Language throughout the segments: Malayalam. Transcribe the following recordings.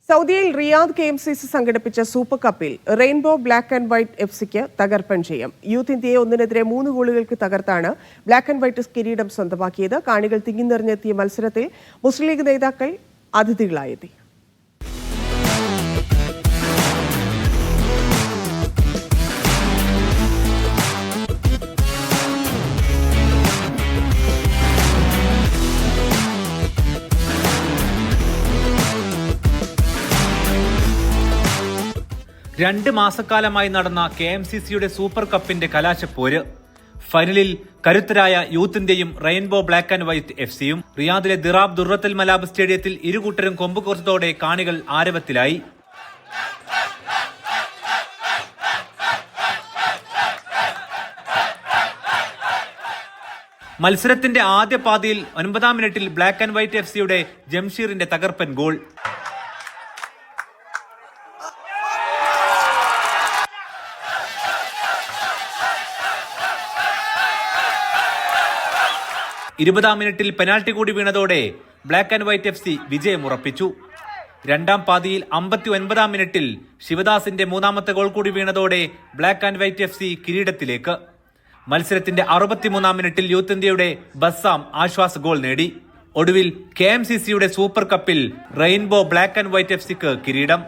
സൗദിയിൽ റിയാദ് KMCC സംഘടിപ്പിച്ച സൂപ്പർ കപ്പിൽ റെയിൻബോ ബ്ലാക്ക് ആൻഡ് വൈറ്റ് FC-ക്ക് തകർപ്പൻ ജയം. യൂത്ത് ഇന്ത്യയെ 1-3 ഗോളുകൾക്ക് തകർത്താണ് ബ്ലാക്ക് ആൻഡ് വൈറ്റ് കിരീടം സ്വന്തമാക്കിയത്. കാണികൾ തിങ്ങിനിറഞ്ഞെത്തിയ മത്സരത്തിൽ മുസ്ലിം ലീഗ് നേതാക്കൾ അതിഥികളായെത്തി. രണ്ട് മാസക്കാലമായി നടന്ന KMCCയുടെ സൂപ്പർ കപ്പിന്റെ കലാശപ്പോര്. ഫൈനലിൽ കരുത്തരായ യൂത്ത് ഇന്ത്യയും റെയിൻബോ ബ്ലാക്ക് ആൻഡ് വൈറ്റ് FC-യും റിയാദിലെ ദിറാബ് ദുർറത്തുൽ മലാബ് സ്റ്റേഡിയത്തിൽ ഇരുകൂട്ടരും കൊമ്പ് കോർത്തതോടെ കാണികൾ ആരവത്തിലായി. മത്സരത്തിന്റെ ആദ്യ പാതിയിൽ 9-ാം മിനിറ്റിൽ ബ്ലാക്ക് ആൻഡ് വൈറ്റ് FC-യുടെ ജംഷീറിന്റെ തകർപ്പൻ ഗോൾ. ഇരുപതാം മിനിറ്റിൽ പെനാൽറ്റി കൂടി വീണതോടെ ബ്ലാക്ക് ആൻഡ് വൈറ്റ് FC വിജയമുറപ്പിച്ചു. രണ്ടാം പാതിയിൽ 59-ാം മിനിറ്റിൽ ശിവദാസിന്റെ മൂന്നാമത്തെ ഗോൾ കൂടി വീണതോടെ ബ്ലാക്ക് ആൻഡ് വൈറ്റ് FC കിരീടത്തിലേക്ക്. മത്സരത്തിന്റെ 63-ാം മിനിറ്റിൽ യൂത്ത് ഇന്ത്യയുടെ ബസ്സാം ആശ്വാസ ഗോൾ നേടി. ഒടുവിൽ KMCCയുടെ സൂപ്പർ കപ്പിൽ റെയിൻബോ ബ്ലാക്ക് ആൻഡ് വൈറ്റ് FC-ക്ക് കിരീടം.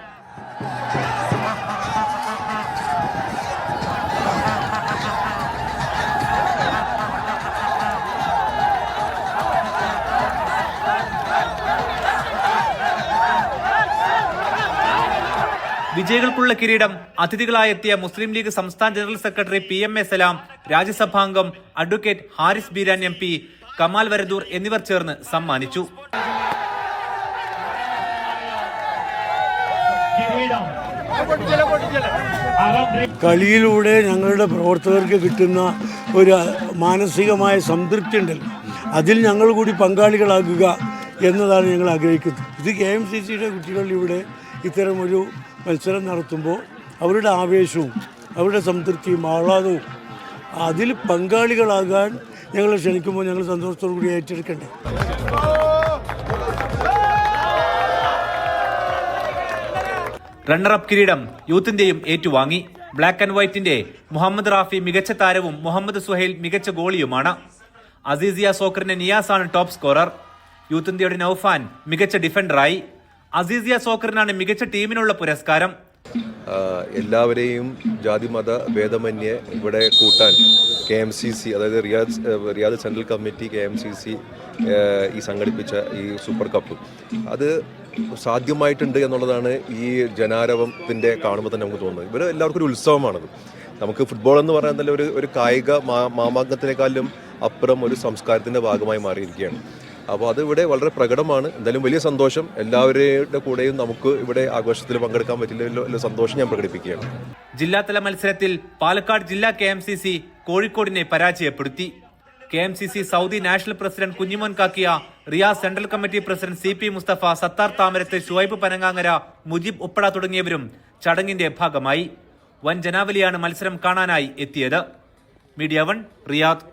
വിജയികൾക്കുള്ള കിരീടം അതിഥികളായെത്തിയ മുസ്ലിം ലീഗ് സംസ്ഥാന ജനറൽ സെക്രട്ടറി PMA സലാം, രാജ്യസഭാംഗം അഡ്വക്കേറ്റ് ഹാരിസ് ബീരാൻ MP, കമാൽ വരദൂർ എന്നിവർ ചേർന്ന് സമ്മാനിച്ചു. കളിയിലൂടെ ഞങ്ങളുടെ പ്രവർത്തകർക്ക് കിട്ടുന്ന ഒരു മാനസികമായ സംതൃപ്തി ഉണ്ടല്ലോ, അതിൽ ഞങ്ങൾ കൂടി പങ്കാളികളാകുക എന്നതാണ് ഞങ്ങൾ ആഗ്രഹിക്കുന്നത്. ഇത് KMCCയുടെ കുട്ടികൾ ഇവിടെ ഇത്തരമൊരു മത്സരം നടത്തുമ്പോൾ അവരുടെ ആവേശവും അവരുടെ സംതൃപ്തിയും ആഹ്ലാദവും അതിൽ പങ്കാളികളാകാൻ ഞങ്ങൾ ക്ഷണിക്കുമ്പോൾ ഞങ്ങൾ സന്തോഷത്തോടു കൂടി ഏറ്റെടുക്കണ്ടേ. റണ്ണറപ്പ് കിരീടം യൂത്ത് ഇന്ത്യയും ഏറ്റുവാങ്ങി. ബ്ലാക്ക് ആൻഡ് വൈറ്റിന്റെ മുഹമ്മദ് റാഫി മികച്ച താരവും മുഹമ്മദ് സുഹൈൽ മികച്ച ഗോളിയുമാണ്. അസീസിയ സോക്കറിന്റെ നിയാസാണ് ടോപ്പ് സ്കോറർ. യൂത്ത് ഇന്ത്യയുടെ നൌഫാൻ മികച്ച ഡിഫൻഡറായി. അസീസിയ സോക്കറിനാണ് മികച്ച ടീമിനുള്ള പുരസ്കാരം. എല്ലാവരെയും ജാതിമത ഭേദമന്യേ ഇവിടെ കൂട്ടാൻ KMCC, അതായത് റിയാദ് സെൻട്രൽ കമ്മിറ്റി KMCC ഈ സംഘടിപ്പിച്ച ഈ സൂപ്പർ കപ്പ് അത് സാധ്യമായിട്ടുണ്ട് എന്നുള്ളതാണ് ഈ ജനാരവത്തിൻ്റെ കാണുമ്പോൾ തന്നെ നമുക്ക് തോന്നുന്നത്. ഇവർ എല്ലാവർക്കും ഒരു ഉത്സവമാണത്. നമുക്ക് ഫുട്ബോൾ എന്ന് പറയാൻ തന്നെ ഒരു കായിക മാമാങ്കത്തിനേക്കാളും അപ്പുറം ഒരു സംസ്കാരത്തിൻ്റെ ഭാഗമായി മാറിയിരിക്കുകയാണ്. അപ്പോൾ അത് ഇവിടെ വളരെ പ്രകടമാണ്. എന്തായാലും വലിയ സന്തോഷം. എല്ലാവരുടെ കൂടെയും നമുക്ക് ഇവിടെ ആഘോഷത്തിൽ പങ്കെടുക്കാൻ പറ്റില്ലല്ലോ എന്ന സന്തോഷം ഞാൻ പ്രകടിപ്പിക്കുകയാണ്. ജില്ലാതല മത്സരത്തിൽ പാലക്കാട് ജില്ലാ KMCC കോഴിക്കോടിനെ പരാജയപ്പെടുത്തി. KMCC Saudi national president Kunhimon Kakkiya, Riyadh central committee president CP Mustafa, Sattar Thamarath, Shuaib Panangangara, Mujeeb Uppada തുടങ്ങിയവരും ചടങ്ങിന്റെ ഭാഗമായി. വൻ ജനാവലിയാണ് മത്സരം കാണാനായി എത്തിയത്. Media 1 Riyadh.